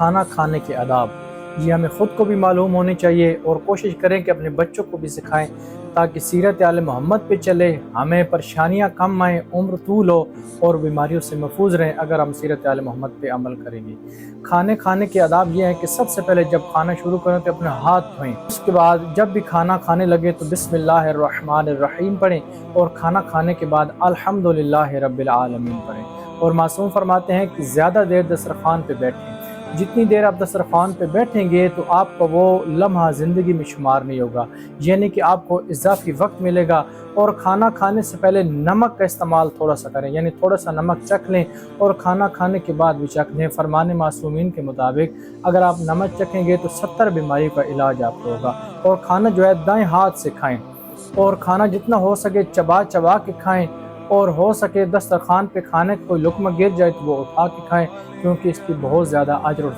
کھانا کھانے کے آداب، یہ ہمیں خود کو بھی معلوم ہونی چاہیے اور کوشش کریں کہ اپنے بچوں کو بھی سکھائیں تاکہ سیرت آل محمد پہ چلے، ہمیں پریشانیاں کم آئیں، عمر طول ہو اور بیماریوں سے محفوظ رہیں اگر ہم سیرت آل محمد پہ عمل کریں گے۔ کھانے کے آداب یہ ہیں کہ سب سے پہلے جب کھانا شروع کریں تو اپنے ہاتھ دھوئیں، اس کے بعد جب بھی کھانا کھانے لگے تو بسم اللہ الرحمن الرحیم پڑھیں اور کھانا کھانے کے بعد الحمدللہ رب العالمین پڑھیں۔ اور معصوم فرماتے ہیں کہ زیادہ دیر دسترخوان پہ بیٹھیں، جتنی دیر آپ دسترخوان پہ بیٹھیں گے تو آپ کو وہ لمحہ زندگی میں شمار نہیں ہوگا، یعنی کہ آپ کو اضافی وقت ملے گا۔ اور کھانا کھانے سے پہلے نمک کا استعمال تھوڑا سا کریں، یعنی تھوڑا سا نمک چکھ لیں اور کھانا کھانے کے بعد بھی چکھ لیں۔ فرمان معصومین کے مطابق اگر آپ نمک چکھیں گے تو 70 بیماریوں کا علاج آپ کو ہوگا۔ اور کھانا جو ہے دائیں ہاتھ سے کھائیں اور کھانا جتنا ہو سکے چبا چبا کے کھائیں، اور ہو سکے دسترخوان پہ کھانے کوئی لقمہ گر جائے تو وہ اٹھا کے کھائیں، کیونکہ اس کی بہت زیادہ اجر اور